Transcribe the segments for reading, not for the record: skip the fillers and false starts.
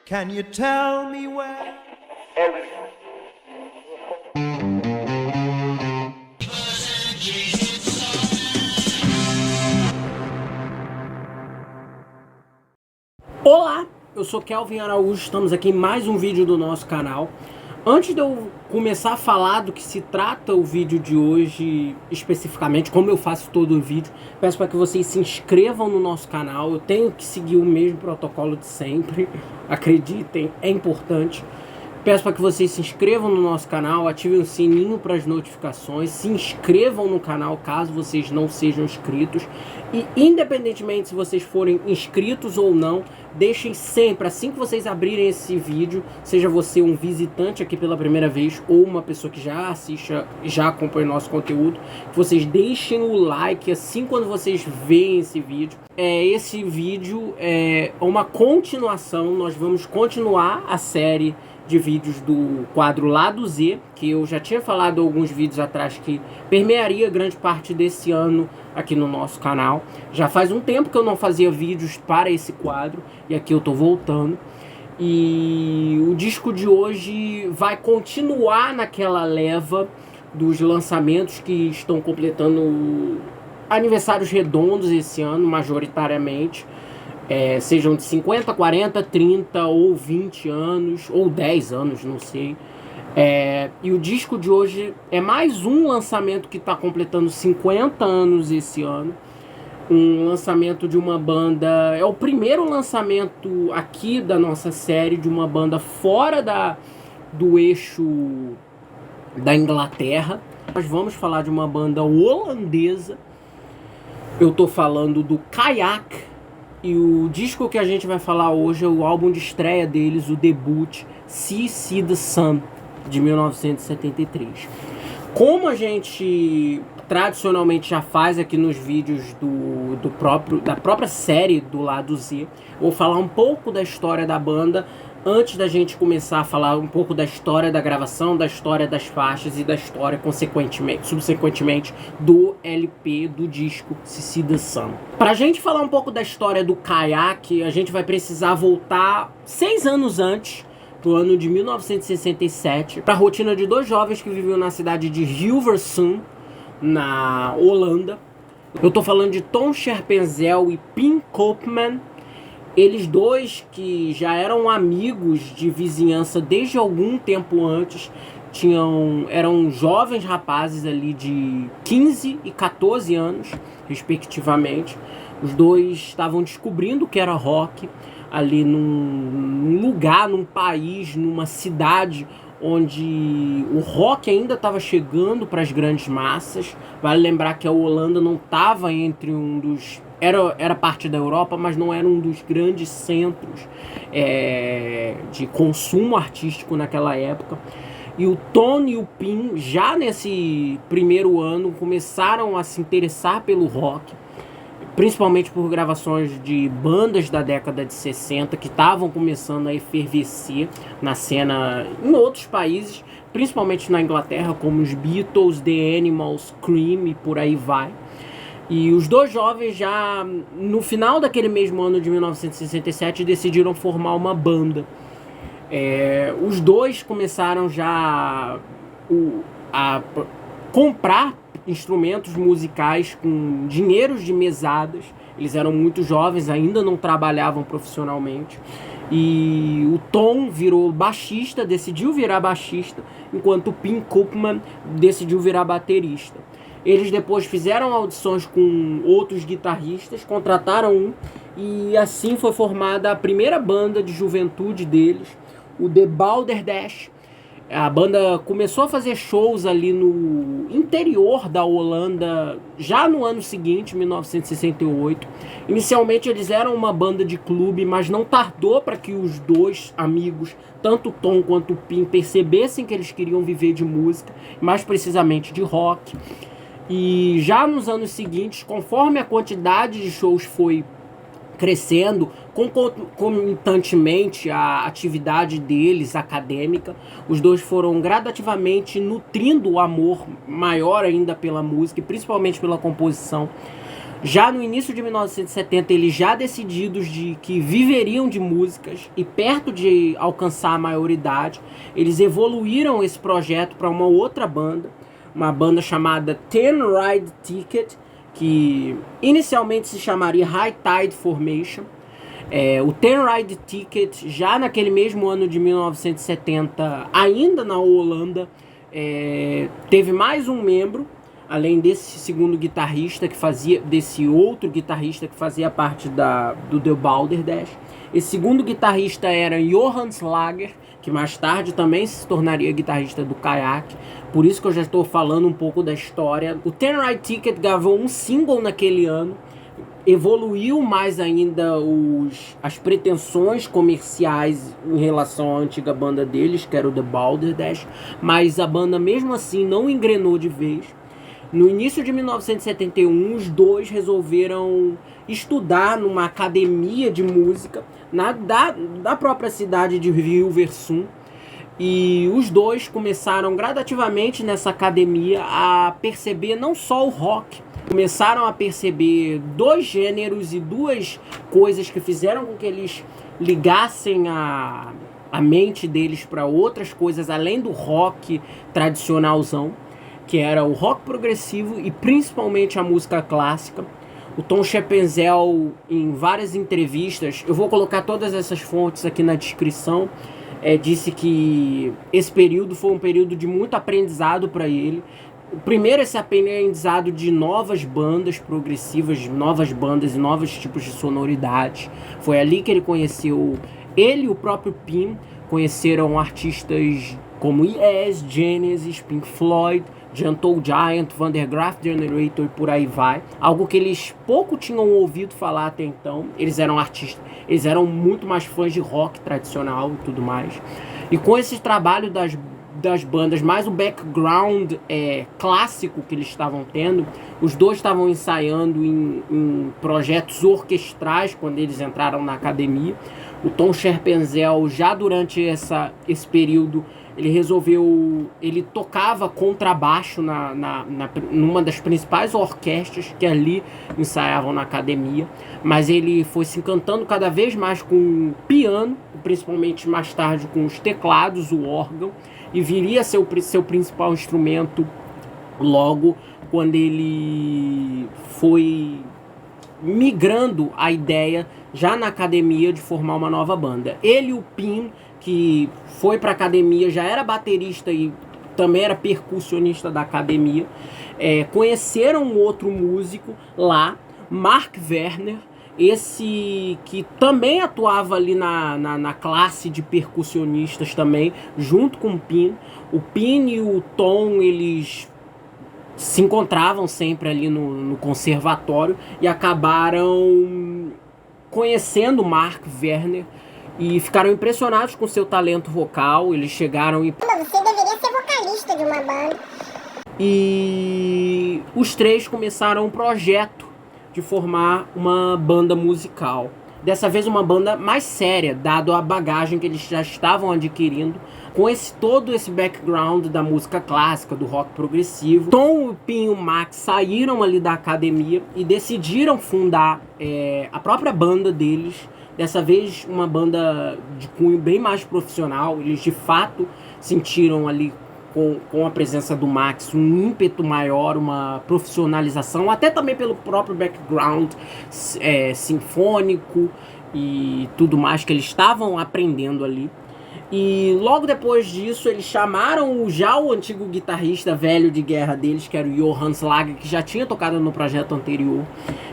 Can you tell me where? Olá, eu sou Kelvin Araújo, estamos aqui em mais um vídeo do nosso canal. Antes de eu começar a falar do que se trata o vídeo de hoje especificamente, como eu faço todo o vídeo, peço para que vocês se inscrevam no nosso canal. Eu tenho que seguir o mesmo protocolo de sempre, acreditem, é importante. Peço para que vocês se inscrevam no nosso canal, ativem o sininho para as notificações, se inscrevam no canal caso vocês não sejam inscritos. E independentemente se vocês forem inscritos ou não, deixem sempre, assim que vocês abrirem esse vídeo, seja você um visitante aqui pela primeira vez ou uma pessoa que já assiste, já acompanha o nosso conteúdo, que vocês deixem o like assim quando vocês veem esse vídeo. Esse vídeo é uma continuação, nós vamos continuar a série de vídeos do quadro Lado Z, que eu já tinha falado alguns vídeos atrás que permearia grande parte desse ano aqui no nosso canal. Já faz um tempo que eu não fazia vídeos para esse quadro e aqui eu tô voltando. E o disco de hoje vai continuar naquela leva dos lançamentos que estão completando aniversários redondos esse ano, majoritariamente. Sejam de 50, 40, 30 ou 20 anos, ou 10 anos, não sei. E o disco de hoje é mais um lançamento que está completando 50 anos esse ano. Um lançamento de uma banda, é o primeiro lançamento aqui da nossa série de uma banda fora do eixo da Inglaterra. Nós vamos falar de uma banda holandesa. Eu tô falando do Kayak. E o disco que a gente vai falar hoje é o álbum de estreia deles, o debut See the Sun, de 1973. Como a gente tradicionalmente já faz aqui nos vídeos da própria série do Lado Z, vou falar um pouco da história da banda antes da gente começar a falar um pouco da história da gravação, da história das faixas e da história, subsequentemente, do LP, do disco See the Sun. Pra gente falar um pouco da história do Kayak, a gente vai precisar voltar 6 anos antes, do ano de 1967, para a rotina de dois jovens que viviam na cidade de Hilversum, na Holanda. Eu tô falando de Tom Scherpenzeel e Pim Koopman. Eles dois, que já eram amigos de vizinhança desde algum tempo antes, eram jovens rapazes ali de 15 e 14 anos, respectivamente. Os dois estavam descobrindo o que era rock ali num lugar, num país, numa cidade onde o rock ainda estava chegando para as grandes massas. Vale lembrar que a Holanda não estava entre um dos... Era parte da Europa, mas não era um dos grandes centros de consumo artístico naquela época. E o Tom e o Pim, já nesse primeiro ano, começaram a se interessar pelo rock, principalmente por gravações de bandas da década de 60 que estavam começando a efervescer na cena em outros países, principalmente na Inglaterra, como os Beatles, The Animals, Cream e por aí vai. E os dois jovens já no final daquele mesmo ano de 1967 decidiram formar uma banda. Os dois começaram já a comprar instrumentos musicais com dinheiros de mesadas. Eles eram muito jovens, ainda não trabalhavam profissionalmente. E o Tom decidiu virar baixista, enquanto o Pim Koopman decidiu virar baterista. Eles depois fizeram audições com outros guitarristas, contrataram um, e assim foi formada a primeira banda de juventude deles, o The Balderdash. A banda começou a fazer shows ali no interior da Holanda já no ano seguinte, 1968. Inicialmente eles eram uma banda de clube, mas não tardou para que os dois amigos, tanto o Tom quanto o Pim, percebessem que eles queriam viver de música, mais precisamente de rock. E já nos anos seguintes, conforme a quantidade de shows foi crescendo, concomitantemente a atividade deles acadêmica, os dois foram gradativamente nutrindo o amor maior ainda pela música e principalmente pela composição. Já no início de 1970, eles já decididos de que viveriam de músicas e perto de alcançar a maioridade, eles evoluíram esse projeto para uma outra banda, uma banda chamada Ten Ride Ticket, que inicialmente se chamaria High Tide Formation. O Ten Ride Ticket, já naquele mesmo ano de 1970, ainda na Holanda, teve mais um membro, além desse segundo guitarrista desse outro guitarrista que fazia parte do The Balderdash. Esse segundo guitarrista era Johan Slager, que mais tarde também se tornaria guitarrista do Kayak. Por isso que eu já estou falando um pouco da história. O Ten Ride Ticket gravou um single naquele ano, evoluiu mais ainda as pretensões comerciais em relação à antiga banda deles, que era o The Balderdash, mas a banda mesmo assim não engrenou de vez. No início de 1971, os dois resolveram estudar numa academia de música da própria cidade de Hilversum. E os dois começaram gradativamente nessa academia a perceber não só o rock, começaram a perceber dois gêneros e duas coisas que fizeram com que eles ligassem a mente deles para outras coisas além do rock tradicionalzão, que era o rock progressivo e principalmente a música clássica. O Tom Schepenzel, em várias entrevistas, eu vou colocar todas essas fontes aqui na descrição, disse que esse período foi um período de muito aprendizado para ele. O primeiro, esse aprendizado de novas bandas progressivas, novas bandas e novos tipos de sonoridade. Foi ali que ele conheceu, ele e o próprio Pim conheceram artistas como Yes, Genesis, Pink Floyd, Gentle Giant, Van der Graaf Generator e por aí vai. Algo que eles pouco tinham ouvido falar até então. Eles eram artistas, eles eram muito mais fãs de rock tradicional e tudo mais. E com esse trabalho das bandas, mais o background clássico que eles estavam tendo, os dois estavam ensaiando em projetos orquestrais quando eles entraram na academia. O Tom Schepenzel, já durante esse período, ele tocava contrabaixo numa das principais orquestras que ali ensaiavam na academia, mas ele foi se encantando cada vez mais com o piano, principalmente mais tarde com os teclados, o órgão, e viria a ser o seu principal instrumento logo quando ele foi migrando a ideia já na academia de formar uma nova banda. Ele e o Pim, que foi para a academia, já era baterista e também era percussionista da academia, conheceram um outro músico lá, Mark Werner, esse que também atuava ali na classe de percussionistas também, junto com o Pim. O Pim e o Tom, eles se encontravam sempre ali no conservatório e acabaram conhecendo Mark Werner e ficaram impressionados com seu talento vocal. Eles chegaram e... Você deveria ser vocalista de uma banda. E os três começaram um projeto de formar uma banda musical. Dessa vez uma banda mais séria, dado a bagagem que eles já estavam adquirindo, com todo esse background da música clássica, do rock progressivo. Tom, o Pim e o Max saíram ali da academia e decidiram fundar a própria banda deles. Dessa vez uma banda de cunho bem mais profissional. Eles de fato sentiram ali com a presença do Max um ímpeto maior, uma profissionalização, até também pelo próprio background sinfônico e tudo mais que eles estavam aprendendo ali. E logo depois disso eles chamaram o antigo guitarrista velho de guerra deles, que era o Johan Slager, que já tinha tocado no projeto anterior,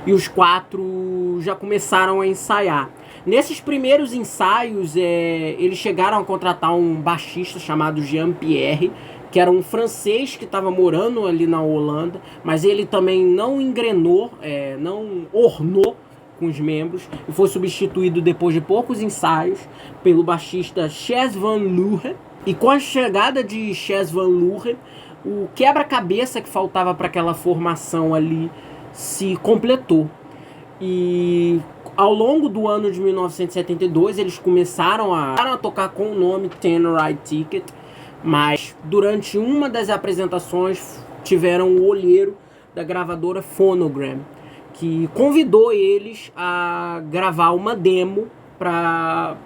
e os quatro já começaram a ensaiar. Nesses primeiros ensaios, eles chegaram a contratar um baixista chamado Jean-Pierre, que era um francês que estava morando ali na Holanda, mas ele também não engrenou, não ornou com os membros, e foi substituído depois de poucos ensaios pelo baixista Chess Van Luren. E com a chegada de Chess Van Luren, o quebra-cabeça que faltava para aquela formação ali se completou. E ao longo do ano de 1972 eles começaram a tocar com o nome Ten Ride Ticket, mas durante uma das apresentações tiveram o olheiro da gravadora Phonogram, que convidou eles a gravar uma demo para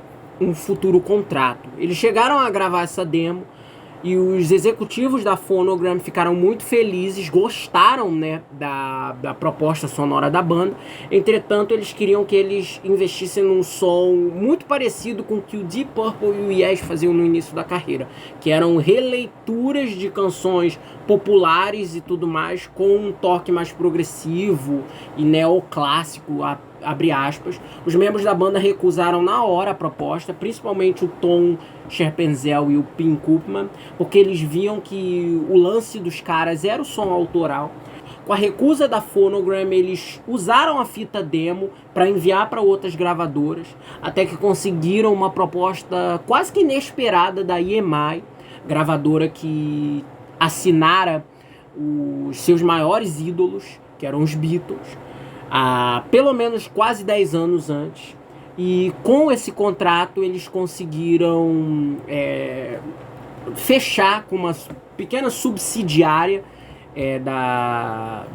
um futuro contrato. Eles chegaram a gravar essa demo e os executivos da Phonogram ficaram muito felizes, gostaram, né, da proposta sonora da banda. Entretanto, eles queriam que eles investissem num som muito parecido com o que o Deep Purple e o Yes faziam no início da carreira, que eram releituras de canções populares e tudo mais, com um toque mais progressivo e neoclássico, abre aspas. Os membros da banda recusaram na hora a proposta, principalmente o Tom Scherpenzel e o Pim Koopman, porque eles viam que o lance dos caras era o som autoral. Com a recusa da Phonogram, eles usaram a fita demo para enviar para outras gravadoras, até que conseguiram uma proposta quase que inesperada da EMI, gravadora que assinara os seus maiores ídolos, que eram os Beatles, há pelo menos quase 10 anos antes. E com esse contrato eles conseguiram fechar com uma pequena subsidiária da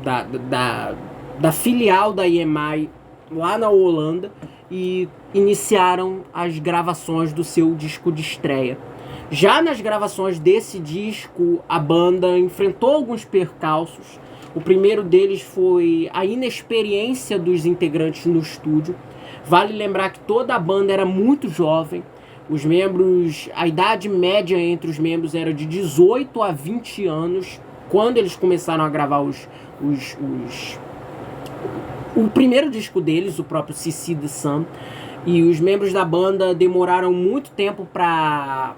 filial da EMI lá na Holanda e iniciaram as gravações do seu disco de estreia. Já nas gravações desse disco, a banda enfrentou alguns percalços. O primeiro deles foi a inexperiência dos integrantes no estúdio. Vale lembrar que toda a banda era muito jovem. Os membros, a idade média entre os membros era de 18 a 20 anos, quando eles começaram a gravar o primeiro disco deles, o próprio CC The Sun. E os membros da banda demoraram muito tempo para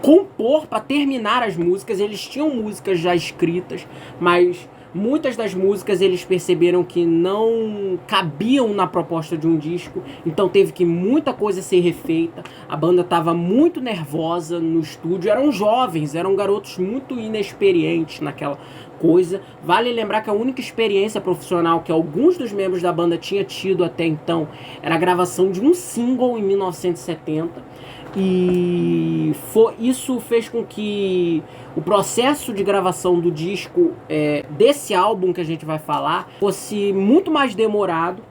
compor, para terminar as músicas. Eles tinham músicas já escritas, mas muitas das músicas eles perceberam que não cabiam na proposta de um disco, então teve que muita coisa ser refeita. A banda estava muito nervosa no estúdio, eram jovens, eram garotos muito inexperientes naquela coisa. Vale lembrar que a única experiência profissional que alguns dos membros da banda tinham tido até então era a gravação de um single em 1970. E isso fez com que o processo de gravação do disco, desse álbum que a gente vai falar, fosse muito mais demorado.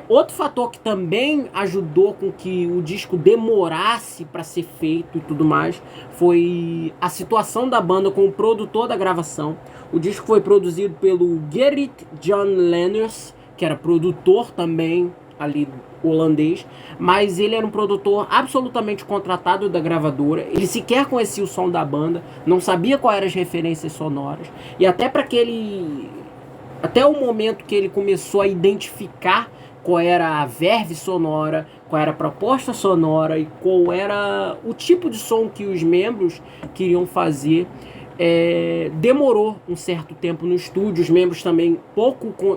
Outro fator que também ajudou com que o disco demorasse para ser feito e tudo mais foi a situação da banda com o produtor da gravação. O disco foi produzido pelo Gerrit Jan Lenners, que era produtor também ali holandês, mas ele era um produtor absolutamente contratado da gravadora. Ele sequer conhecia o som da banda, não sabia quais eram as referências sonoras, e até o momento que ele começou a identificar qual era a verve sonora, qual era a proposta sonora e qual era o tipo de som que os membros queriam fazer, demorou um certo tempo no estúdio. Os membros também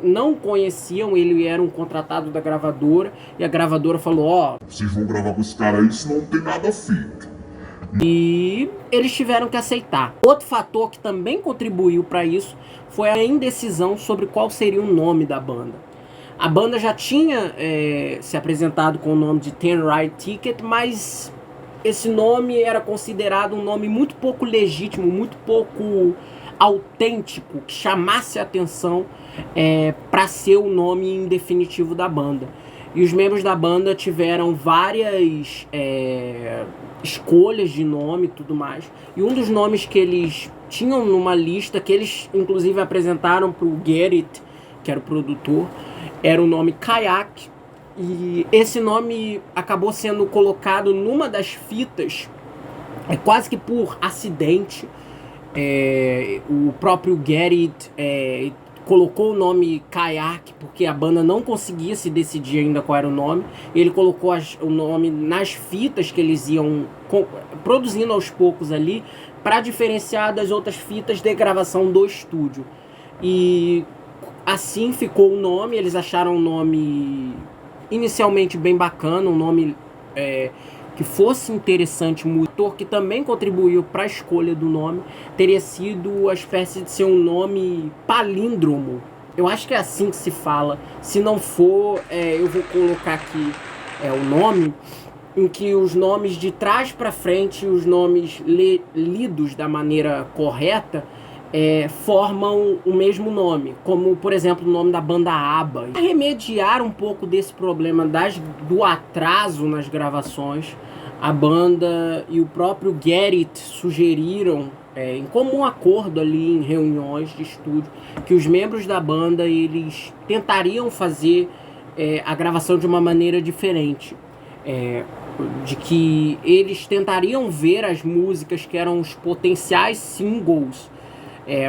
não conheciam, ele era um contratado da gravadora, e a gravadora falou: vocês vão gravar com esse cara aí, senão não tem nada feito. E eles tiveram que aceitar. Outro fator que também contribuiu para isso foi a indecisão sobre qual seria o nome da banda. A banda já tinha se apresentado com o nome de Ten Ride Ticket, mas esse nome era considerado um nome muito pouco legítimo, muito pouco autêntico, que chamasse a atenção para ser o nome definitivo da banda. E os membros da banda tiveram várias escolhas de nome e tudo mais. E um dos nomes que eles tinham numa lista, que eles inclusive apresentaram para o Gerrit, que era o produtor, era o nome Kayak. E esse nome acabou sendo colocado numa das fitas, quase que por acidente. O próprio Gerrit colocou o nome Kayak porque a banda não conseguia se decidir ainda qual era o nome. Ele colocou o nome nas fitas que eles iam produzindo aos poucos ali, para diferenciar das outras fitas de gravação do estúdio. E assim ficou o nome. Eles acharam o nome inicialmente bem bacana, um nome que fosse interessante. O motor que também contribuiu para a escolha do nome teria sido a espécie de ser um nome palíndromo. Eu acho que é assim que se fala. Se não for, eu vou colocar aqui o nome, em que os nomes de trás para frente, os nomes lidos da maneira correta, formam o mesmo nome, como por exemplo o nome da banda ABBA. Para remediar um pouco desse problema do atraso nas gravações, a banda e o próprio Gerrit sugeriram, em comum acordo ali em reuniões de estúdio, que os membros da banda eles tentariam fazer a gravação de uma maneira diferente, de que eles tentariam ver as músicas que eram os potenciais singles,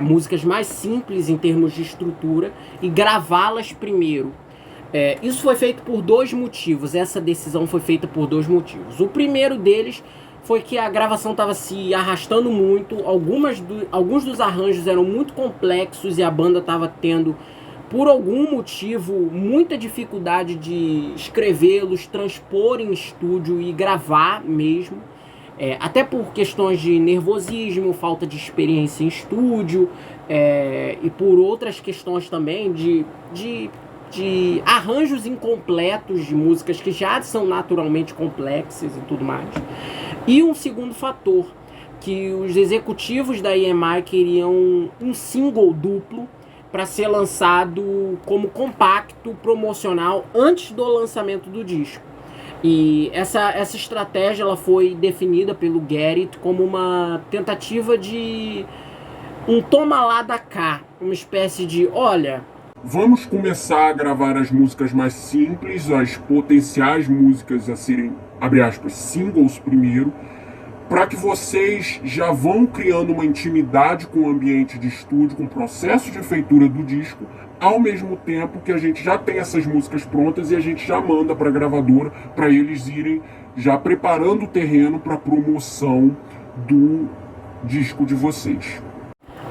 músicas mais simples em termos de estrutura, e gravá-las primeiro. Isso foi feito por dois motivos. Essa decisão foi feita por dois motivos. O primeiro deles foi que a gravação estava se arrastando muito, alguns dos arranjos eram muito complexos e a banda estava tendo, por algum motivo, muita dificuldade de escrevê-los, transpor em estúdio e gravar mesmo. Até por questões de nervosismo, falta de experiência em estúdio, e por outras questões também de arranjos incompletos de músicas que já são naturalmente complexas e tudo mais. E um segundo fator, que os executivos da EMI queriam um single duplo para ser lançado como compacto promocional antes do lançamento do disco. E essa estratégia ela foi definida pelo Gerrit como uma tentativa de um toma lá da cá, uma espécie de, olha, vamos começar a gravar as músicas mais simples, as potenciais músicas a serem, abre aspas, singles primeiro, para que vocês já vão criando uma intimidade com o ambiente de estúdio, com o processo de feitura do disco, ao mesmo tempo que a gente já tem essas músicas prontas e a gente já manda para a gravadora, para eles irem já preparando o terreno para a promoção do disco de vocês.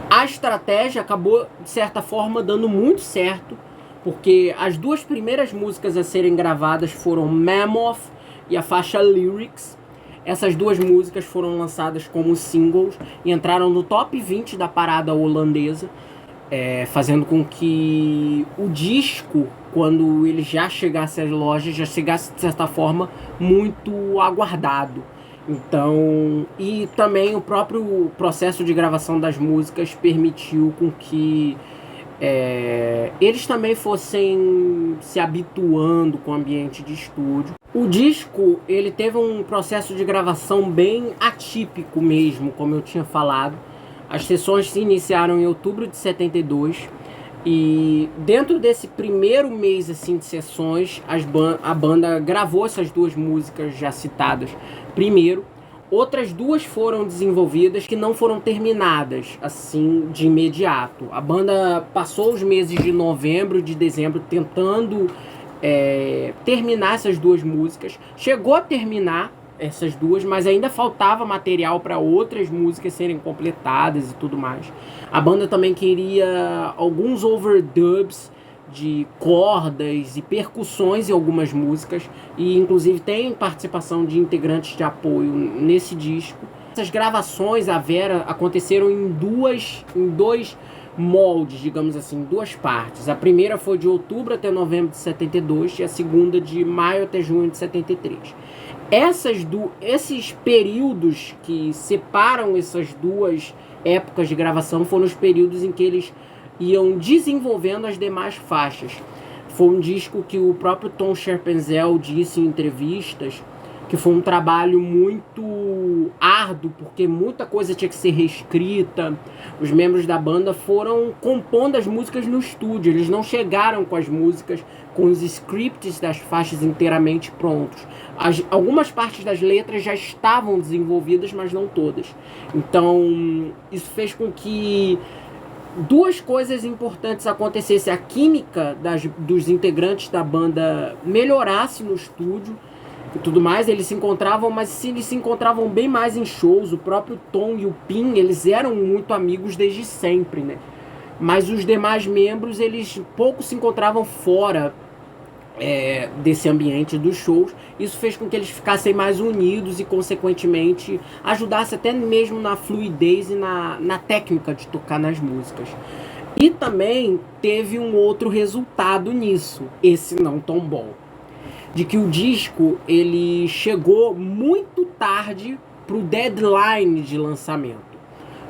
A estratégia acabou, de certa forma, dando muito certo, porque as duas primeiras músicas a serem gravadas foram Mammoth e a faixa Lyrics. Essas duas músicas foram lançadas como singles e entraram no top 20 da parada holandesa, fazendo com que o disco, quando ele já chegasse às lojas, já chegasse, de certa forma, muito aguardado. Então, e também o próprio processo de gravação das músicas permitiu com que eles também fossem se habituando com o ambiente de estúdio. O disco, ele teve um processo de gravação bem atípico mesmo, como eu tinha falado. As sessões se iniciaram em outubro de 72 e dentro desse primeiro mês assim, de sessões, a banda gravou essas duas músicas já citadas primeiro. Outras duas foram desenvolvidas que não foram terminadas assim de imediato. A banda passou os meses de novembro, de dezembro tentando terminar essas duas músicas. Chegou a terminar essas duas, mas ainda faltava material para outras músicas serem completadas e tudo mais. A banda também queria alguns overdubs de cordas e percussões em algumas músicas, e inclusive tem participação de integrantes de apoio nesse disco. Essas gravações, a Vera, aconteceram em dois moldes, digamos assim, duas partes. A primeira foi de outubro até novembro de 72 e a segunda de maio até junho de 73. Esses períodos que separam essas duas épocas de gravação foram os períodos em que eles iam desenvolvendo as demais faixas. Foi um disco que o próprio Tom Scherpenzel disse em entrevistas que foi um trabalho muito árduo, porque muita coisa tinha que ser reescrita. Os membros da banda foram compondo as músicas no estúdio, eles não chegaram com as músicas, com os scripts das faixas inteiramente prontos. Algumas partes das letras já estavam desenvolvidas, mas não todas. Então, isso fez com que duas coisas importantes acontecessem. A química dos integrantes da banda melhorasse no estúdio e tudo mais. Eles se encontravam, mas eles se encontravam bem mais em shows. O próprio Tom e o Pin, eles eram muito amigos desde sempre, né? Mas os demais membros, eles pouco se encontravam fora desse ambiente dos shows. Isso fez com que eles ficassem mais unidos e, consequentemente, ajudasse até mesmo na fluidez e na técnica de tocar nas músicas. E também teve um outro resultado nisso, esse não tão bom, de que o disco ele chegou muito tarde para o deadline de lançamento.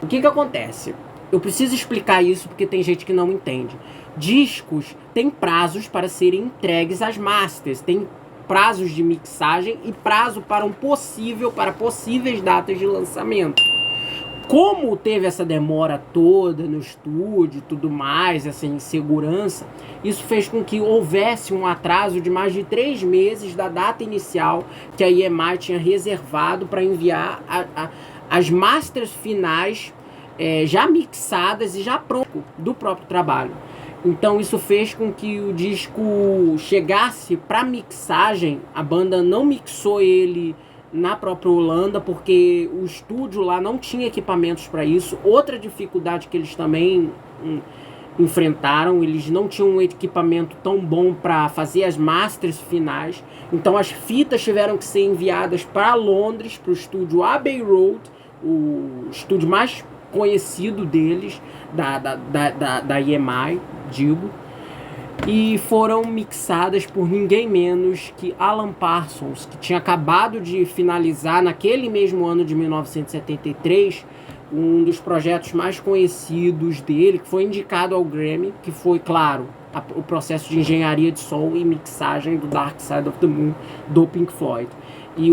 O que acontece? eu preciso explicar isso porque tem gente que não entende. Discos têm prazos para serem entregues às masters, tem prazos de mixagem e prazo para possíveis datas de lançamento. Como teve essa demora toda no estúdio e tudo mais, essa insegurança, isso fez com que houvesse um atraso de mais de 3 meses da data inicial que a EMI tinha reservado para enviar as masters finais já mixadas e já pronto do próprio trabalho. Então isso fez com que o disco chegasse para mixagem. A banda não mixou ele na própria Holanda porque o estúdio lá não tinha equipamentos para isso. Outra dificuldade que eles também enfrentaram, eles não tinham um equipamento tão bom para fazer as masters finais. Então as fitas tiveram que ser enviadas para Londres, para o estúdio Abbey Road, o estúdio mais conhecido deles, da EMI, digo, e foram mixadas por ninguém menos que Alan Parsons, que tinha acabado de finalizar naquele mesmo ano de 1973 um dos projetos mais conhecidos dele, que foi indicado ao Grammy, que foi, claro, o processo de engenharia de som e mixagem do Dark Side of the Moon do Pink Floyd. E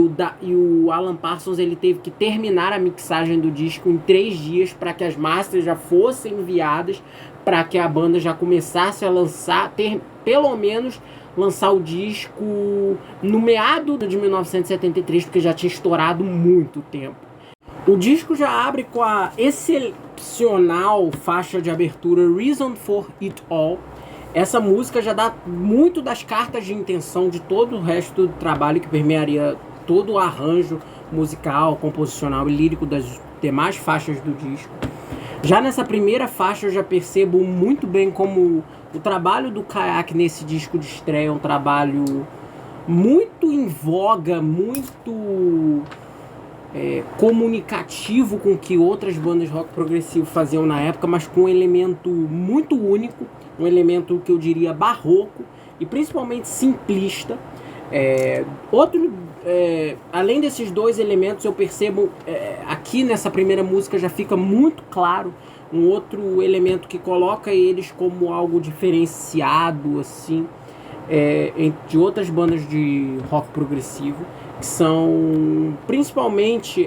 o Alan Parsons ele teve que terminar a mixagem do disco em 3 dias para que as masters já fossem enviadas, para que a banda já começasse a lançar, pelo menos lançar o disco no meado de 1973, porque já tinha estourado muito tempo. O disco já abre com a excepcional faixa de abertura Reason for It All. Essa música já dá muito das cartas de intenção de todo o resto do trabalho que permearia todo o arranjo musical, composicional e lírico das demais faixas do disco. Já nessa primeira faixa eu já percebo muito bem como o trabalho do Kayak nesse disco de estreia é um trabalho muito em voga, muito comunicativo com o que outras bandas rock progressivo faziam na época, mas com um elemento muito único, um elemento que eu diria barroco e principalmente simplista. Além desses 2 elementos, eu percebo aqui nessa primeira música já fica muito claro um outro elemento que coloca eles como algo diferenciado assim, de outras bandas de rock progressivo, que são principalmente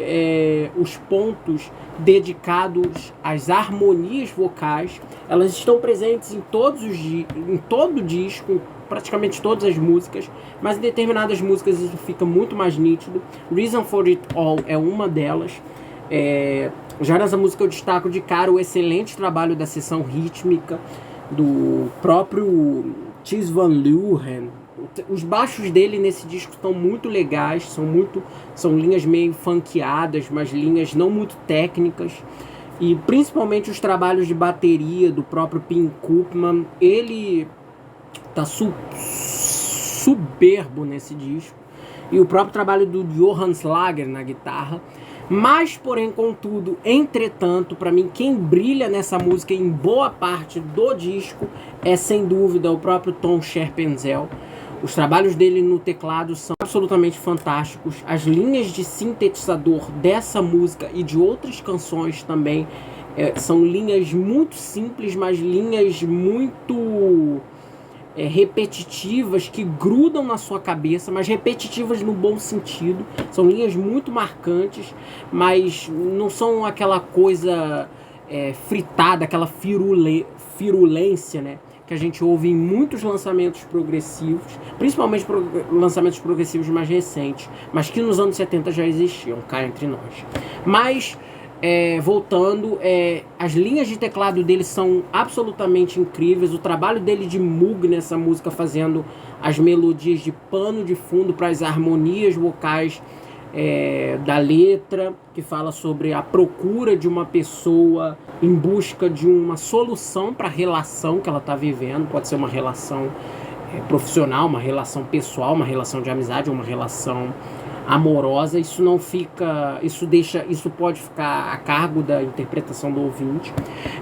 os pontos dedicados às harmonias vocais. Elas estão presentes em todo o disco, praticamente todas as músicas, mas em determinadas músicas isso fica muito mais nítido. Reason for It All é uma delas. Já nessa música eu destaco de cara o excelente trabalho da seção rítmica do próprio Ties Van Leeuwen. Os baixos dele nesse disco estão muito legais, são linhas meio funkeadas, mas linhas não muito técnicas. E principalmente os trabalhos de bateria do próprio Pim Koopman, ele tá soberbo nesse disco. E o próprio trabalho do Johan Slager na guitarra. Mas, porém, contudo, entretanto, para mim, quem brilha nessa música em boa parte do disco é, sem dúvida, o próprio Tom Scherpenzel. Os trabalhos dele no teclado são absolutamente fantásticos. As linhas de sintetizador dessa música e de outras canções também são linhas muito simples, mas linhas muito repetitivas, que grudam na sua cabeça, mas repetitivas no bom sentido. São linhas muito marcantes, mas não são aquela coisa fritada, aquela firulência, né, que a gente ouve em muitos lançamentos progressivos, principalmente lançamentos progressivos mais recentes, mas que nos anos 70 já existiam, cá entre nós. Mas, voltando, as linhas de teclado dele são absolutamente incríveis. O trabalho dele de Moog nessa música, fazendo as melodias de pano de fundo para as harmonias vocais da letra, que fala sobre a procura de uma pessoa em busca de uma solução para a relação que ela está vivendo. Pode ser uma relação profissional, uma relação pessoal, uma relação de amizade, uma relação amorosa. Isso não fica, isso pode ficar a cargo da interpretação do ouvinte.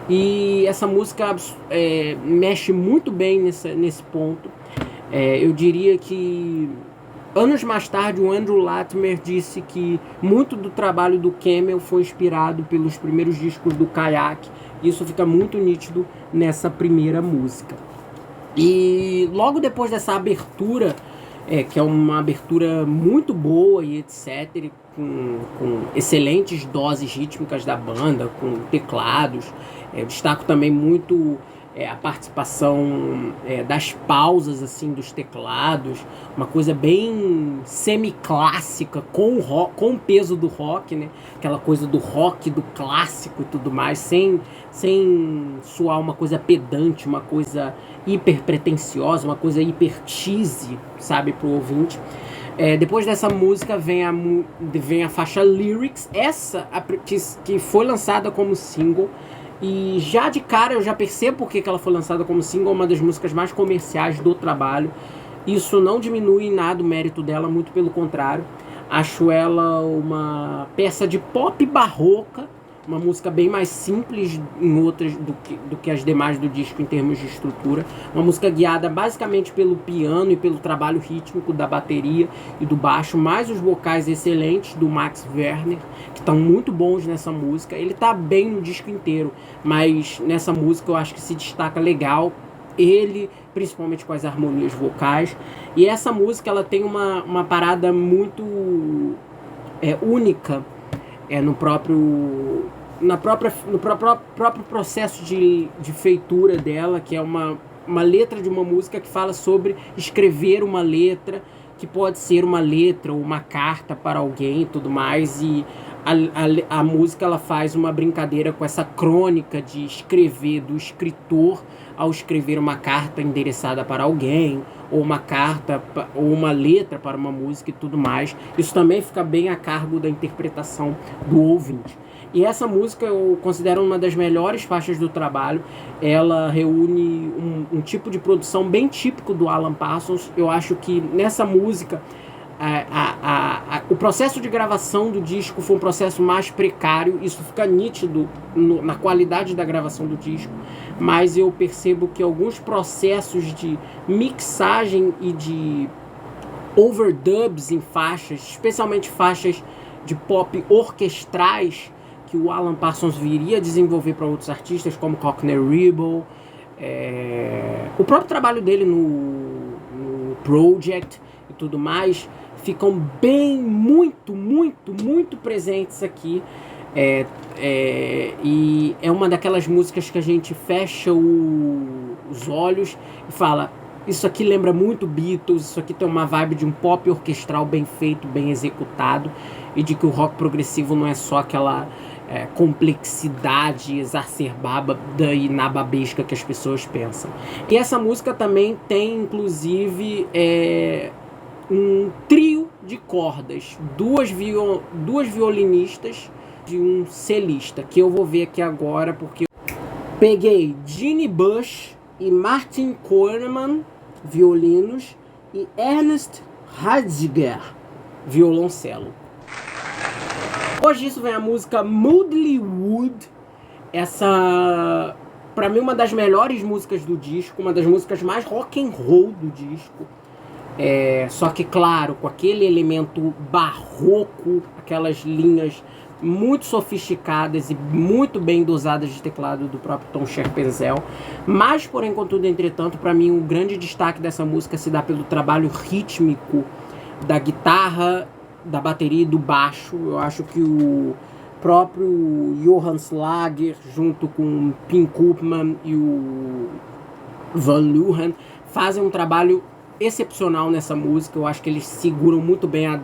E essa música mexe muito bem nesse ponto. Eu diria que Anos mais tarde, o Andrew Latimer disse que muito do trabalho do Camel foi inspirado pelos primeiros discos do Kayak. Isso fica muito nítido nessa primeira música. E logo depois dessa abertura, que é uma abertura muito boa e etc., com excelentes doses rítmicas da banda, com teclados, eu destaco também muito a participação das pausas assim dos teclados, uma coisa bem semi-clássica com o peso do rock, né? Aquela coisa do rock, do clássico e tudo mais, sem soar uma coisa pedante, uma coisa hiper pretensiosa, uma coisa hiper cheesy, sabe, pro ouvinte. Depois dessa música vem a faixa Lyrics, essa que foi lançada como single. E já de cara eu já percebo porque que ela foi lançada como single, uma das músicas mais comerciais do trabalho. Isso não diminui em nada o mérito dela, muito pelo contrário. Acho ela uma peça de pop barroca, uma música bem mais simples em outras do que as demais do disco em termos de estrutura. Uma música guiada basicamente pelo piano e pelo trabalho rítmico da bateria e do baixo, mais os vocais excelentes do Max Werner, que estão muito bons nessa música. Ele tá bem no disco inteiro, mas nessa música eu acho que se destaca legal ele, principalmente com as harmonias vocais. E essa música ela tem uma parada muito única no próprio processo de feitura dela, que é uma letra de uma música que fala sobre escrever uma letra, que pode ser uma letra ou uma carta para alguém e tudo mais, e a música ela faz uma brincadeira com essa crônica de escrever, do escritor ao escrever uma carta endereçada para alguém, ou uma carta, ou uma letra para uma música e tudo mais. Isso também fica bem a cargo da interpretação do ouvinte. E essa música eu considero uma das melhores faixas do trabalho. Ela reúne um tipo de produção bem típico do Alan Parsons. Eu acho que nessa música o processo de gravação do disco foi um processo mais precário. Isso fica nítido na qualidade da gravação do disco. Mas eu percebo que alguns processos de mixagem e de overdubs em faixas, especialmente faixas de pop orquestrais, que o Alan Parsons viria a desenvolver para outros artistas, como Cockney Rebel, o próprio trabalho dele no Project e tudo mais, ficam bem, muito presentes aqui. E é uma daquelas músicas que a gente fecha os olhos e fala: isso aqui lembra muito Beatles, isso aqui tem uma vibe de um pop orquestral bem feito, bem executado, e de que o rock progressivo não é só aquela complexidade exacerbada e nababesca que as pessoas pensam. E essa música também tem, inclusive, um trio de cordas, duas violinistas e um celista, que eu vou ver aqui agora, porque eu peguei Jeannie Bush e Martin Koerman, violinos, e Ernest Heidziger, violoncelo. Depois disso vem a música Moodley Wood, essa, pra mim, uma das melhores músicas do disco, uma das músicas mais rock and roll do disco. Só que, claro, com aquele elemento barroco, aquelas linhas muito sofisticadas e muito bem dosadas de teclado do próprio Tom Scherpenzel. Mas, porém, contudo, entretanto, para mim o grande destaque dessa música se dá pelo trabalho rítmico da guitarra, da bateria e do baixo. Eu acho que o próprio Johann Slager, junto com Pim Koopman e o Van Luren, fazem um trabalho excepcional nessa música. Eu acho que eles seguram muito bem a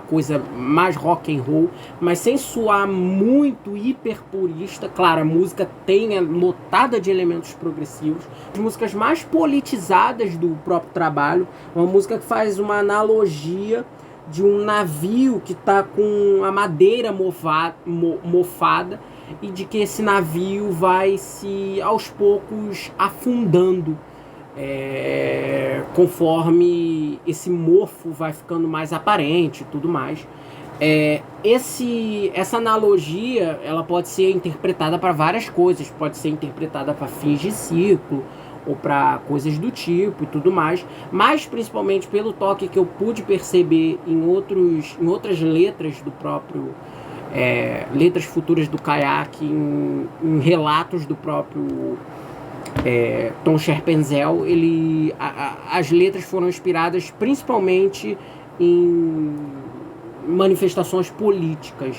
coisa mais rock and roll, mas sem soar muito hiper purista. Claro, a música tem lotada de elementos progressivos, as músicas mais politizadas do próprio trabalho. Uma música que faz uma analogia de um navio que está com a madeira mofada e de que esse navio vai se aos poucos afundando conforme esse mofo vai ficando mais aparente e tudo mais. Essa analogia ela pode ser interpretada para várias coisas. Pode ser interpretada para fins de ciclo, ou para coisas do tipo e tudo mais, mas principalmente pelo toque que eu pude perceber em outras letras do próprio letras futuras do Kayak, em relatos do próprio Tom Scherpenzel. As letras foram inspiradas principalmente em manifestações políticas,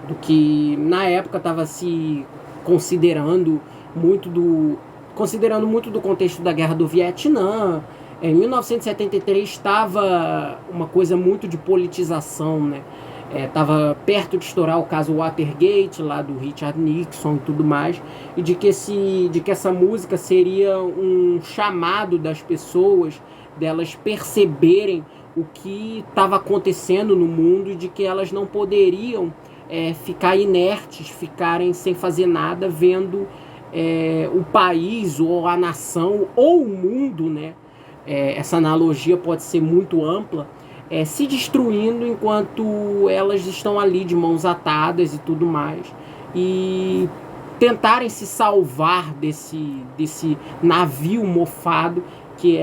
do que na época estava se considerando muito do contexto da Guerra do Vietnã. Em 1973 estava uma coisa muito de politização, né? Estava perto de estourar o caso Watergate, lá do Richard Nixon e tudo mais, e de que essa música seria um chamado das pessoas, delas perceberem o que estava acontecendo no mundo, e de que elas não poderiam ficar inertes, ficarem sem fazer nada, vendo o país, ou a nação, ou o mundo, né? Essa analogia pode ser muito ampla, se destruindo enquanto elas estão ali de mãos atadas e tudo mais, e tentarem se salvar desse navio mofado que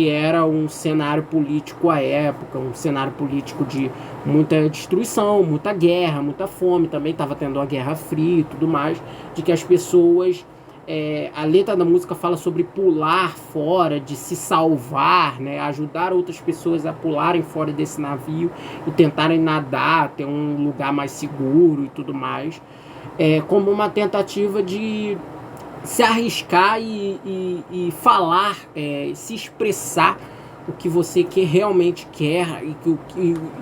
era um cenário político à época, um cenário político de muita destruição, muita guerra, muita fome. Também estava tendo a Guerra Fria e tudo mais, de que as pessoas... a letra da música fala sobre pular fora, de se salvar, né? Ajudar outras pessoas a pularem fora desse navio e tentarem nadar, ter um lugar mais seguro e tudo mais, como uma tentativa de se arriscar e falar, se expressar o que você realmente quer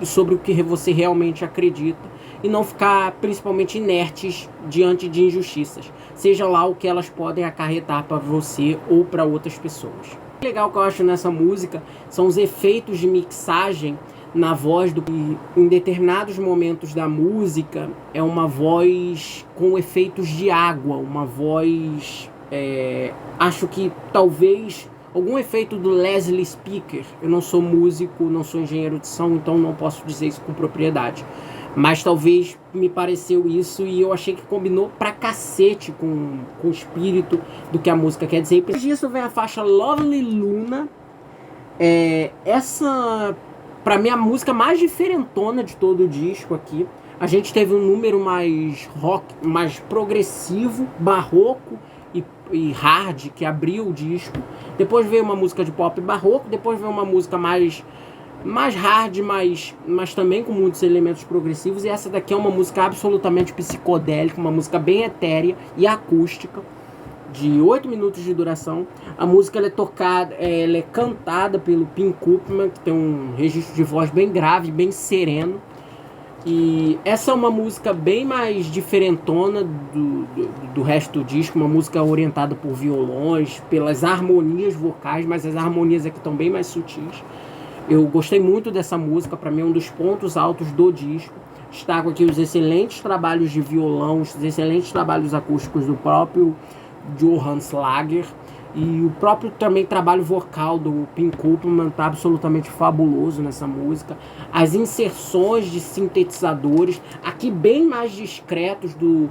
e sobre o que você realmente acredita, e não ficar principalmente inertes diante de injustiças, seja lá o que elas podem acarretar para você ou para outras pessoas. O legal que eu acho nessa música são os efeitos de mixagem na voz em determinados momentos da música é uma voz com efeitos de água, uma voz, acho que talvez algum efeito do Leslie Speaker. Eu não sou músico, não sou engenheiro de som, então não posso dizer isso com propriedade, mas talvez me pareceu isso, e eu achei que combinou pra cacete com o espírito do que a música quer dizer. E depois disso vem a faixa Lovely Luna. Essa, pra mim, a música mais diferentona de todo o disco aqui. A gente teve um número mais rock, mais progressivo, barroco e hard, que abriu o disco. Depois veio uma música de pop barroco, depois veio uma música mais hard, mas também com muitos elementos progressivos. E essa daqui é uma música absolutamente psicodélica, uma música bem etérea e acústica, de 8 minutos de duração. A música ela é cantada pelo Pim Koopman, que tem um registro de voz bem grave, bem sereno. E essa é uma música bem mais diferentona do resto do disco, uma música orientada por violões, pelas harmonias vocais, mas as harmonias aqui estão bem mais sutis. Eu gostei muito dessa música, para mim é um dos pontos altos do disco. Destaco aqui os excelentes trabalhos de violão, os excelentes trabalhos acústicos do próprio Johann Slager, e o próprio também trabalho vocal do Pim Koopman está absolutamente fabuloso nessa música. As inserções de sintetizadores, aqui bem mais discretos do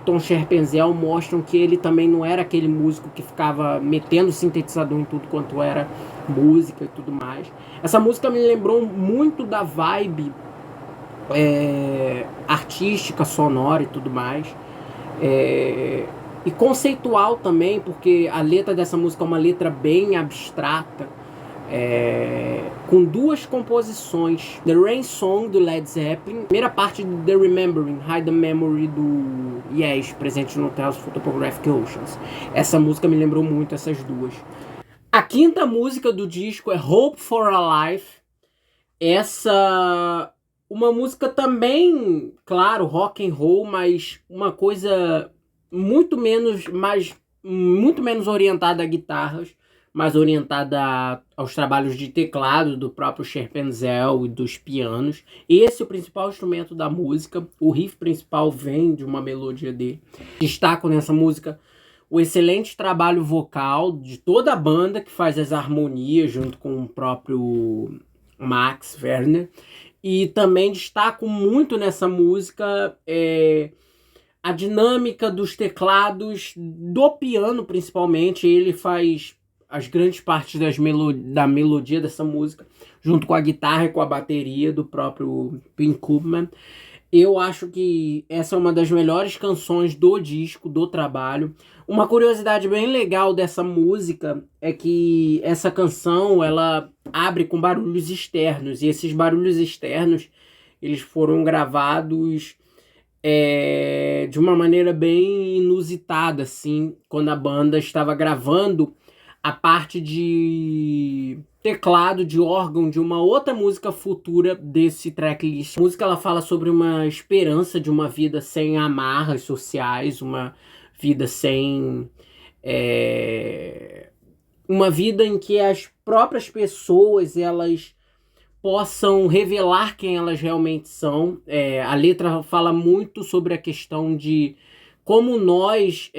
Tom Scherpenzel, mostram que ele também não era aquele músico que ficava metendo sintetizador em tudo quanto era música e tudo mais. Essa música me lembrou muito da vibe artística, sonora e tudo mais. E conceitual também, porque a letra dessa música é uma letra bem abstrata, com duas composições: The Rain Song, do Led Zeppelin, primeira parte de The Remembering, Hide the Memory, do Yes, presente no Tales of Photographic Oceans. Essa música me lembrou muito essas duas. A quinta música do disco é Hope for a Life. Essa, uma música também, claro, rock and roll, mas uma coisa muito menos orientada a guitarras, mais orientada aos trabalhos de teclado do próprio Scherpenzel e dos pianos. Esse é o principal instrumento da música. O riff principal vem de uma melodia dele. Destaco nessa música o excelente trabalho vocal de toda a banda, que faz as harmonias junto com o próprio Max Werner. E também destaco muito nessa música a dinâmica dos teclados, do piano principalmente. Ele faz as grandes partes da melodia dessa música, junto com a guitarra e com a bateria do próprio Pink Koopman. Eu acho que essa é uma das melhores canções do disco, do trabalho. Uma curiosidade bem legal dessa música é que essa canção, ela abre com barulhos externos, e esses barulhos externos, eles foram gravados de uma maneira bem inusitada, assim, quando a banda estava gravando a parte de teclado, de órgão, de uma outra música futura desse tracklist. A música, ela fala sobre uma esperança de uma vida sem amarras sociais, uma vida sem... uma vida em que as próprias pessoas, elas possam revelar quem elas realmente são. A letra fala muito sobre a questão de como nós...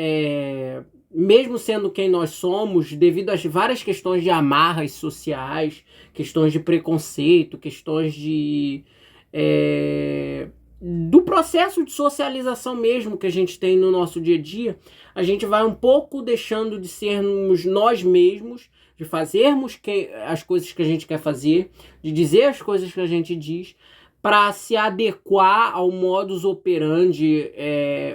mesmo sendo quem nós somos, devido às várias questões de amarras sociais, questões de preconceito, questões do processo de socialização mesmo que a gente tem no nosso dia a dia, a gente vai um pouco deixando de sermos nós mesmos, de fazermos as coisas que a gente quer fazer, de dizer as coisas que a gente diz, para se adequar ao modus operandi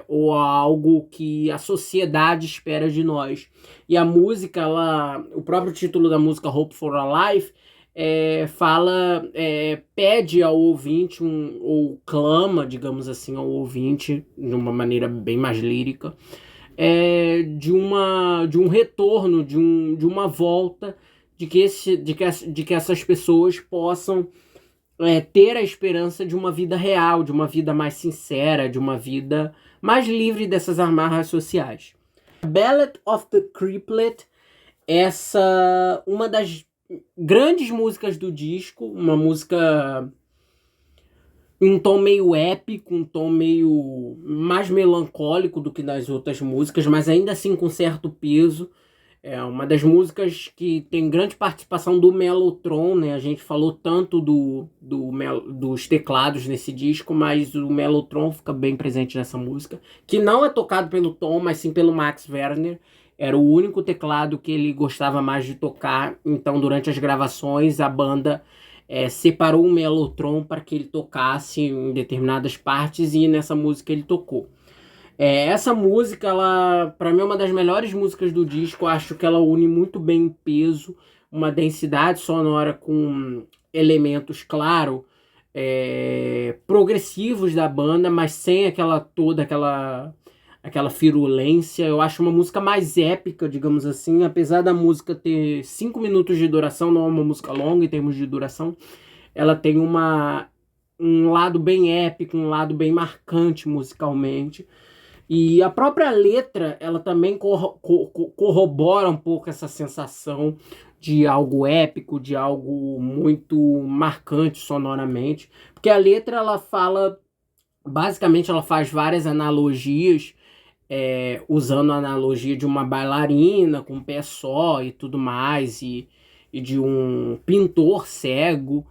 ou a algo que a sociedade espera de nós. E a música, o próprio título da música, Hope for a Life, pede ao ouvinte, ou clama, digamos assim, ao ouvinte, de uma maneira bem mais lírica, de um retorno, de uma volta, de que essas pessoas possam ter a esperança de uma vida real, de uma vida mais sincera, de uma vida mais livre dessas amarras sociais. Ballad of the Triplet, uma das grandes músicas do disco, uma música em um tom meio épico, um tom meio mais melancólico do que das outras músicas, mas ainda assim com certo peso. É uma das que tem grande participação do Mellotron, né? A gente falou tanto dos teclados nesse disco, mas o Mellotron fica bem presente nessa música, que não é tocado pelo Tom, mas sim pelo Max Werner. Era o único teclado que ele gostava mais de tocar, então durante as gravações a banda separou o Mellotron para que ele tocasse em determinadas partes, e nessa música ele tocou. Essa música, para mim, é uma das melhores músicas do disco. Eu acho que ela une muito bem o peso, uma densidade sonora com elementos, claro, progressivos da banda, mas sem aquela firulência. Eu acho uma música mais épica, digamos assim. Apesar da música ter 5 minutos de duração, não é uma música longa em termos de duração, ela tem um lado bem épico, um lado bem marcante musicalmente. E a própria letra, ela também corrobora um pouco essa sensação de algo épico, de algo muito marcante sonoramente. Porque a letra, basicamente, ela faz várias analogias, usando a analogia de uma bailarina com um pé só e tudo mais, e de um pintor cego.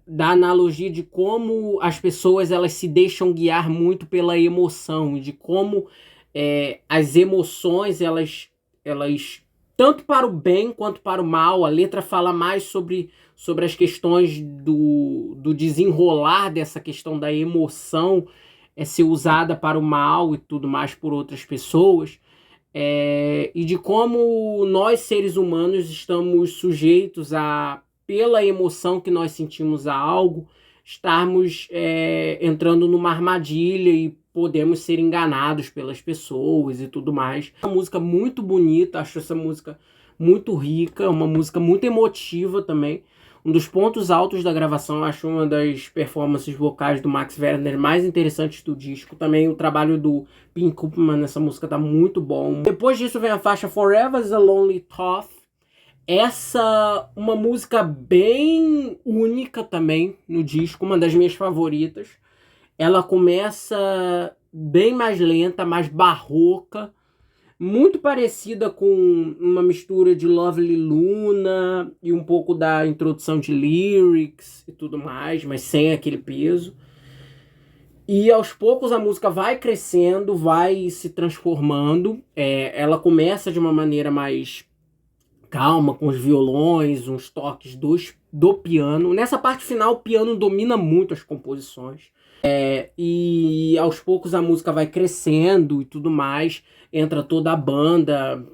Da analogia de como as pessoas, elas se deixam guiar muito pela emoção, de como as emoções, elas tanto para o bem quanto para o mal. A letra fala mais sobre as questões do desenrolar dessa questão da emoção ser usada para o mal e tudo mais por outras pessoas, e de como nós, seres humanos, estamos sujeitos pela emoção que nós sentimos a algo, estarmos entrando numa armadilha e podemos ser enganados pelas pessoas e tudo mais. É uma música muito bonita, acho essa música muito rica, uma música muito emotiva também. Um dos pontos altos da gravação, acho uma das performances vocais do Max Werner mais interessantes do disco. Também o trabalho do Pink Koopman nessa música tá muito bom. Depois disso vem a faixa Forever's a Lonely Thought. Uma música bem única também no disco, uma das minhas favoritas. Ela começa bem mais lenta, mais barroca, muito parecida com uma mistura de Lovely Luna e um pouco da introdução de lyrics e tudo mais, mas sem aquele peso. E aos poucos a música vai crescendo, vai se transformando. Ela começa de uma maneira mais calma, com os violões, uns toques do piano. Nessa parte final, o piano domina muito as composições. E aos poucos a música vai crescendo e tudo mais. Entra toda a banda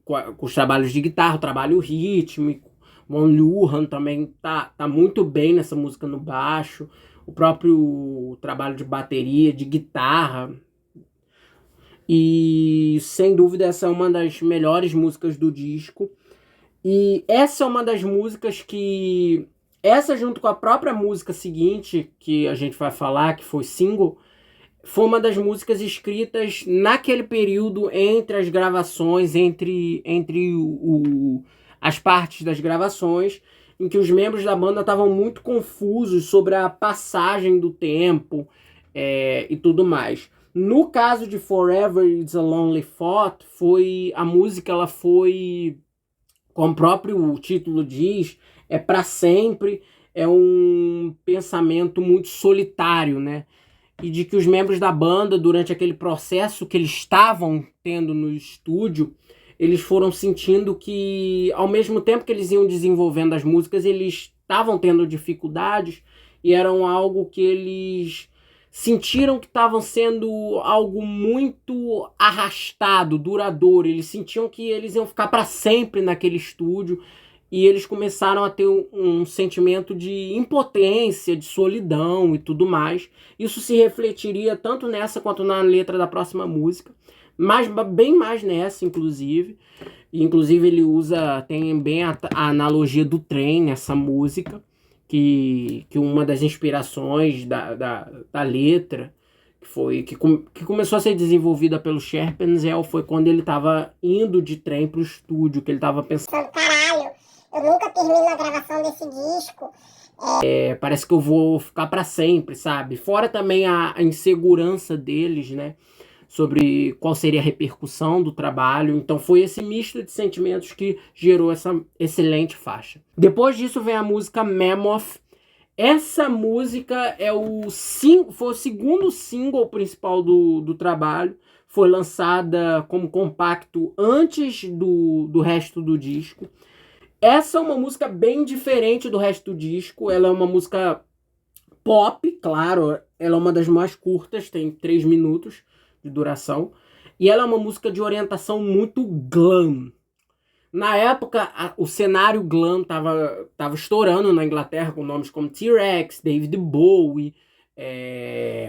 com os trabalhos de guitarra, o trabalho rítmico. Von Luhan também tá muito bem nessa música no baixo. O próprio trabalho de bateria, de guitarra. E sem dúvida essa é uma das melhores músicas do disco. E essa é uma das músicas que... Essa junto com a própria música seguinte, que a gente vai falar, que foi single, foi uma das músicas escritas naquele período entre as gravações, entre as partes das gravações, em que os membros da banda estavam muito confusos sobre a passagem do tempo e tudo mais. No caso de Forever Is a Lonely Thought, a música ela foi, como o próprio título diz, é para sempre, é um pensamento muito solitário, né? E de que os membros da banda, durante aquele processo que eles estavam tendo no estúdio, eles foram sentindo que, ao mesmo tempo que eles iam desenvolvendo as músicas, eles estavam tendo dificuldades e eram algo que eles sentiram que estavam sendo algo muito arrastado, duradouro. Eles sentiam que eles iam ficar para sempre naquele estúdio e eles começaram a ter um sentimento de impotência, de solidão e tudo mais. Isso se refletiria tanto nessa quanto na letra da próxima música. Mas bem mais nessa, inclusive. Inclusive ele tem bem a analogia do trem nessa música, que uma das inspirações da letra, que começou a ser desenvolvida pelo Scherpenzel, foi quando ele estava indo de trem pro estúdio, que ele estava pensando, caralho, eu nunca termino a gravação desse disco. Parece que eu vou ficar para sempre, sabe? Fora também a insegurança deles, né? Sobre qual seria a repercussão do trabalho. Então foi esse misto de sentimentos que gerou essa excelente faixa. Depois disso vem a música Mammoth. Essa música foi o segundo single principal do trabalho. Foi lançada como compacto antes do resto do disco. Essa é uma música bem diferente do resto do disco. Ela é uma música pop, claro. Ela é uma das mais curtas, tem 3 minutos de duração, e ela é uma música de orientação muito glam. Na época, o cenário glam tava estourando na Inglaterra com nomes como T-Rex, David Bowie,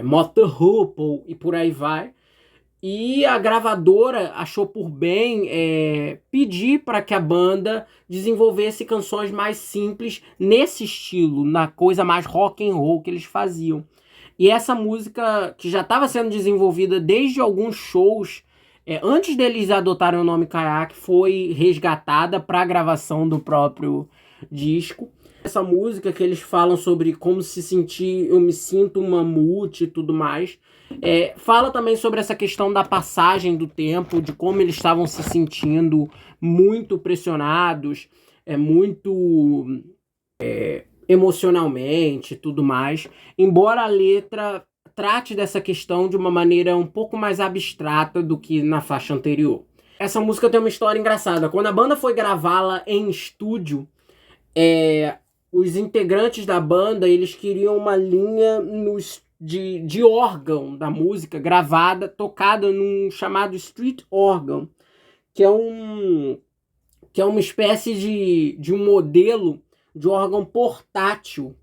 Mott Hoople e por aí vai. E a gravadora achou por bem pedir para que a banda desenvolvesse canções mais simples nesse estilo, na coisa mais rock and roll que eles faziam. E essa música, que já estava sendo desenvolvida desde alguns shows, antes deles adotarem o nome Kayak, foi resgatada para a gravação do próprio disco. Essa música que eles falam sobre como se sentir, eu me sinto um mamute e tudo mais, fala também sobre essa questão da passagem do tempo, de como eles estavam se sentindo muito pressionados, muito... emocionalmente e tudo mais, embora a letra trate dessa questão de uma maneira um pouco mais abstrata do que na faixa anterior. Essa música tem uma história engraçada. Quando a banda foi gravá-la em estúdio, os integrantes da banda, eles queriam uma linha de órgão da música gravada, tocada num chamado street organ, que é uma espécie de um modelo de órgão portátil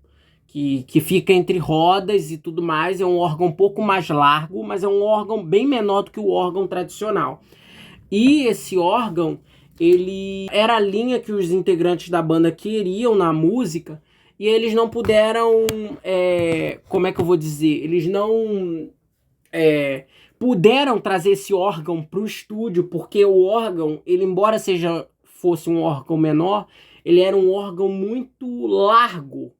que fica entre rodas e tudo mais. É um órgão um pouco mais largo, mas é um órgão bem menor do que o órgão tradicional. E esse órgão, ele era a linha que os integrantes da banda queriam na música, e eles não puderam, como é que eu vou dizer? Eles não puderam trazer esse órgão para o estúdio, porque o órgão, ele embora fosse um órgão menor, ele era um órgão muito largo.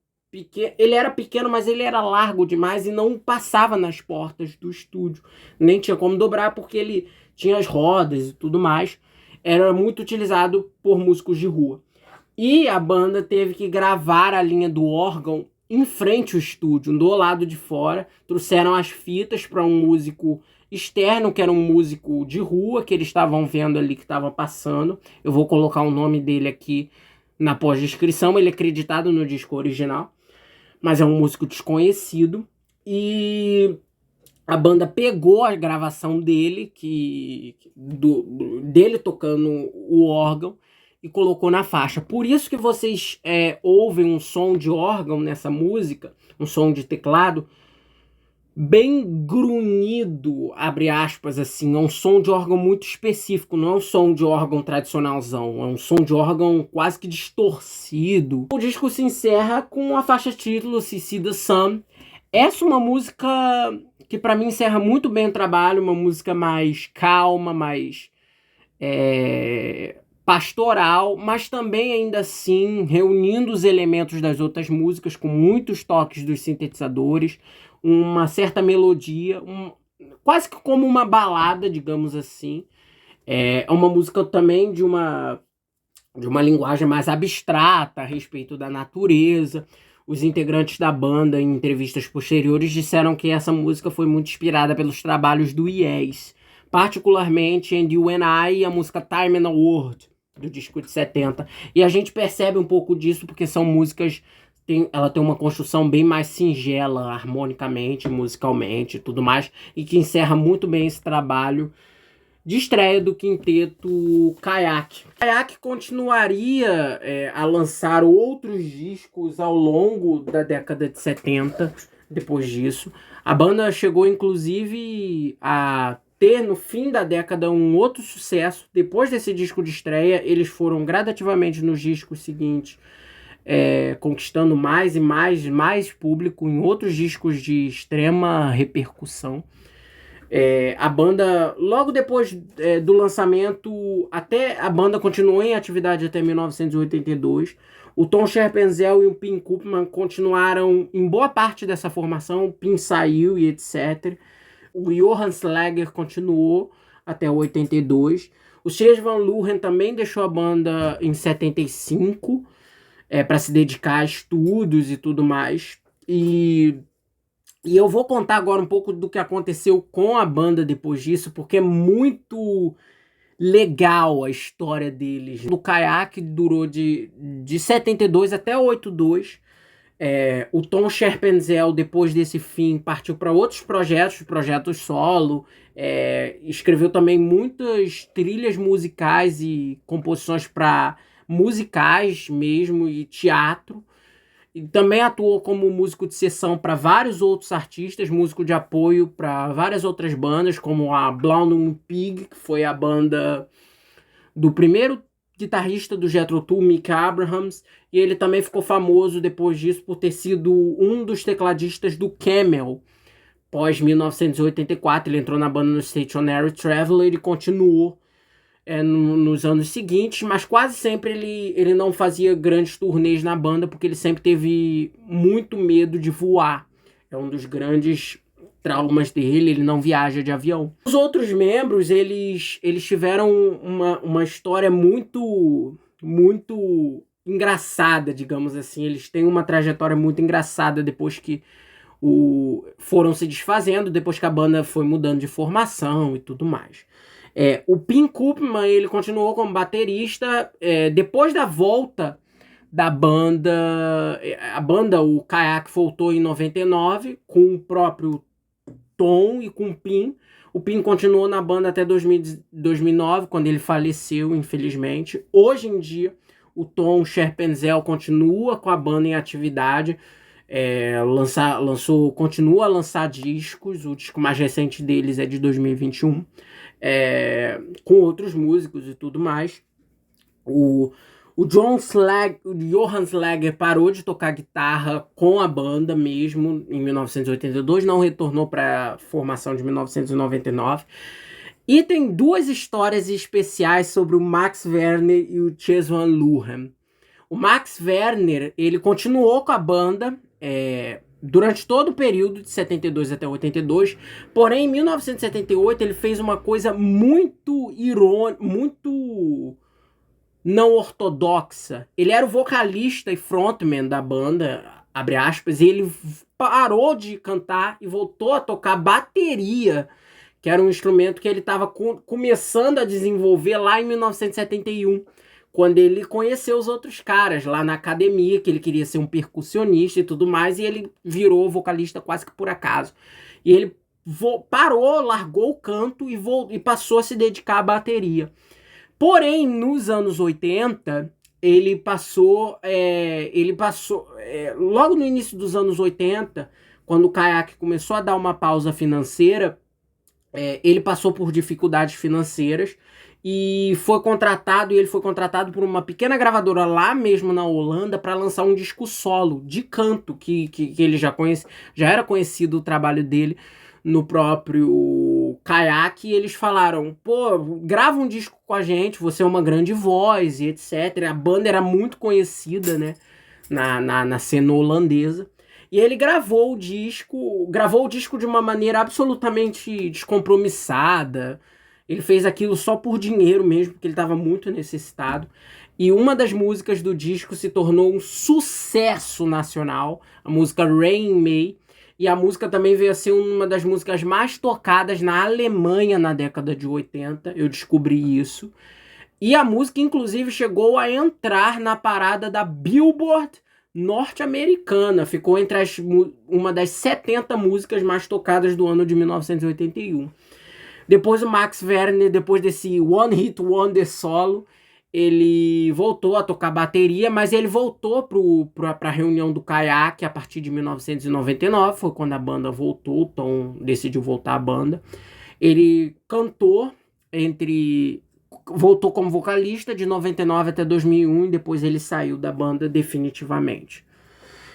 Ele era pequeno, mas ele era largo demais e não passava nas portas do estúdio. Nem tinha como dobrar, porque ele tinha as rodas e tudo mais. Era muito utilizado por músicos de rua. E a banda teve que gravar a linha do órgão em frente ao estúdio, do lado de fora. Trouxeram as fitas para um músico externo, que era um músico de rua, que eles estavam vendo ali, que estava passando. Eu vou colocar o nome dele aqui na pós-descrição. Ele é acreditado no disco original, mas é um músico desconhecido. E a banda pegou a gravação dele, dele tocando o órgão, e colocou na faixa. Por isso que vocês ouvem um som de órgão nessa música, um som de teclado, bem grunhido, abre aspas, assim. É um som de órgão muito específico, não é um som de órgão tradicionalzão, é um som de órgão quase que distorcido. O disco se encerra com a faixa título, Se See The Sun. Essa é uma música que pra mim encerra muito bem o trabalho, uma música mais calma, mais pastoral, mas também ainda assim reunindo os elementos das outras músicas, com muitos toques dos sintetizadores, uma certa melodia, quase que como uma balada, digamos assim. É uma música também de uma linguagem mais abstrata a respeito da natureza. Os integrantes da banda, em entrevistas posteriores, disseram que essa música foi muito inspirada pelos trabalhos do Yes, particularmente And You and I e a música Time and the World, do disco de 70. E a gente percebe um pouco disso porque são músicas... Ela tem uma construção bem mais singela, harmonicamente, musicalmente e tudo mais, e que encerra muito bem esse trabalho de estreia do quinteto Kayak. Kayak continuaria a lançar outros discos ao longo da década de 70, depois disso. A banda chegou, inclusive, a ter, no fim da década, um outro sucesso. Depois desse disco de estreia, eles foram gradativamente nos discos seguintes, conquistando mais e mais público em outros discos de extrema repercussão. A banda, logo depois do lançamento, até a banda continuou em atividade até 1982. O Tom Scherpenzel e o Pim Koopman continuaram em boa parte dessa formação. O Pim saiu e etc. O Johan Slager continuou até 82. O Chase Van Luren também deixou a banda em 75 para se dedicar a estudos e tudo mais. E eu vou contar agora um pouco do que aconteceu com a banda depois disso, porque é muito legal a história deles. O Kayak durou de 72 até 82. O Tom Scherpenzel, depois desse fim, partiu para outros projetos solo. Escreveu também muitas trilhas musicais e composições para musicais mesmo e teatro. E também atuou como músico de sessão para vários outros artistas, músico de apoio para várias outras bandas, como a Blonde Pig, que foi a banda do primeiro guitarrista do Jethro Tull, Mick Abrahams, e ele também ficou famoso depois disso por ter sido um dos tecladistas do Camel. Pós 1984, ele entrou na banda no Stationary Traveler e continuou nos anos seguintes, mas quase sempre ele não fazia grandes turnês na banda, porque ele sempre teve muito medo de voar. É um dos grandes traumas dele, ele não viaja de avião. Os outros membros, eles tiveram uma história muito engraçada, digamos assim. Eles têm uma trajetória muito engraçada depois que foram se desfazendo, depois que a banda foi mudando de formação e tudo mais. O Pim Koopman, ele continuou como baterista. Depois da volta da banda, o Kayak voltou em 99 com o próprio Tom e com o Pim. O Pim continuou na banda até 2009, quando ele faleceu, infelizmente. Hoje em dia, o Tom Scherpenzel continua com a banda em atividade. Continua a lançar discos. O disco mais recente deles é de 2021. Com outros músicos e tudo mais. O Johan Slager parou de tocar guitarra com a banda mesmo em 1982, não retornou para a formação de 1999. E tem duas histórias especiais sobre o Max Werner e o Chase Van Luren. O Max Werner, ele continuou com a banda durante todo o período de 72 até 82, porém em 1978 ele fez uma coisa muito irônica, muito não ortodoxa. Ele era o vocalista e frontman da banda abre aspas, e ele parou de cantar e voltou a tocar bateria, que era um instrumento que ele estava começando a desenvolver lá em 1971, quando ele conheceu os outros caras lá na academia, que ele queria ser um percussionista e tudo mais, e ele virou vocalista quase que por acaso. E ele parou, largou o canto e passou a se dedicar à bateria. Porém, nos anos 80, logo no início dos anos 80, quando o Kayak começou a dar uma pausa financeira, ele passou por dificuldades financeiras e ele foi contratado por uma pequena gravadora lá mesmo na Holanda para lançar um disco solo de canto, que ele já era conhecido o trabalho dele no próprio Kayak, e eles falaram, pô, grava um disco com a gente, você é uma grande voz e etc. A banda era muito conhecida, né, na cena holandesa. E ele gravou o disco de uma maneira absolutamente descompromissada. Ele fez aquilo só por dinheiro mesmo, porque ele estava muito necessitado. E uma das músicas do disco se tornou um sucesso nacional, a música Rain May. E a música também veio a ser uma das músicas mais tocadas na Alemanha na década de 80. Eu descobri isso. E a música, inclusive, chegou a entrar na parada da Billboard norte-americana. Ficou entre uma das 70 músicas mais tocadas do ano de 1981. Depois o Max Werner, depois desse One Hit Wonder solo, ele voltou a tocar bateria, mas ele voltou para a reunião do Kayak a partir de 1999, foi quando a banda voltou, o Tom decidiu voltar à banda. Ele voltou como vocalista de 99 até 2001 e depois ele saiu da banda definitivamente.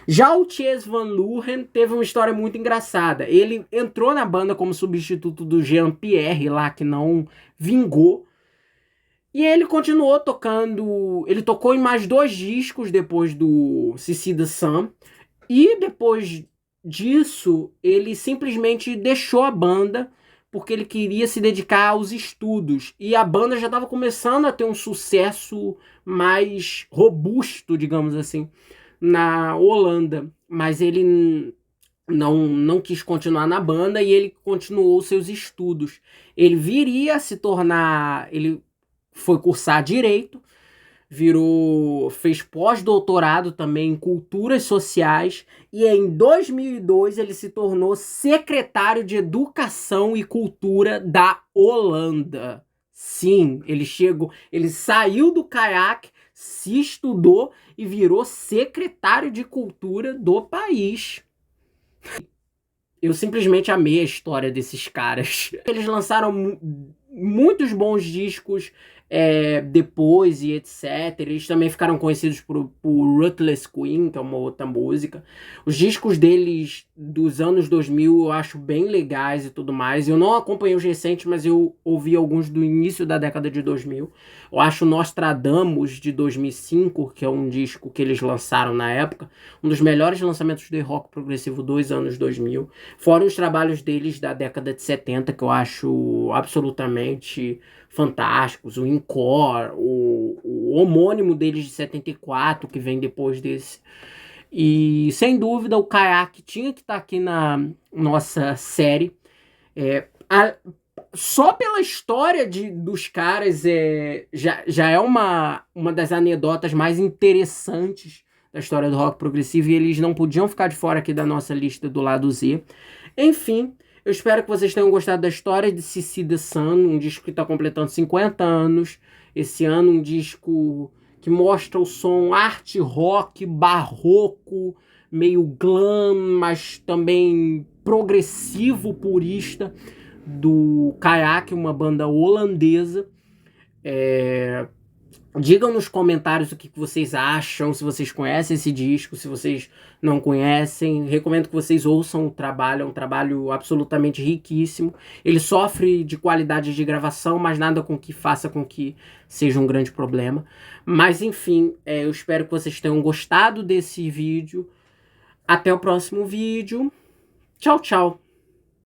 Já o Chess Van Luren teve uma história muito engraçada. Ele entrou na banda como substituto do Jean-Pierre lá, que não vingou. E ele continuou tocando. Ele tocou em mais 2 discos depois do CC The Sun. E depois disso, ele simplesmente deixou a banda porque ele queria se dedicar aos estudos. E a banda já estava começando a ter um sucesso mais robusto, digamos assim, na Holanda. Mas ele não quis continuar na banda e ele continuou seus estudos. Ele viria a se tornar... Ele foi cursar Direito, fez pós-doutorado também em Culturas Sociais e em 2002 ele se tornou secretário de Educação e Cultura da Holanda. Sim, ele saiu do Kayak, se estudou e virou secretário de Cultura do país. Eu simplesmente amei a história desses caras. Eles lançaram muitos bons discos depois e etc. Eles também ficaram conhecidos por Ruthless Queen, que é uma outra música. Os discos deles dos anos 2000 eu acho bem legais e tudo mais. Eu não acompanhei os recentes, mas eu ouvi alguns do início da década de 2000. Eu acho Nostradamus de 2005, que é um disco que eles lançaram na época, um dos melhores lançamentos de rock progressivo dos anos 2000. Fora os trabalhos deles da década de 70, que eu acho absolutamente fantásticos, o Encore, o homônimo deles de 74, que vem depois desse. E, sem dúvida, o Kayak tinha que estar aqui na nossa série. Só pela história dos caras, já é uma das anedotas mais interessantes da história do rock progressivo, e eles não podiam ficar de fora aqui da nossa lista do lado Z. Enfim, eu espero que vocês tenham gostado da história de CC The Sun, um disco que está completando 50 anos esse ano, um disco que mostra o som art rock, barroco, meio glam, mas também progressivo, purista, do Kayak, uma banda holandesa. Digam nos comentários o que vocês acham, se vocês conhecem esse disco, se vocês não conhecem. Recomendo que vocês ouçam o trabalho, é um trabalho absolutamente riquíssimo. Ele sofre de qualidade de gravação, mas nada com que faça com que seja um grande problema. Mas enfim, eu espero que vocês tenham gostado desse vídeo. Até o próximo vídeo. Tchau, tchau.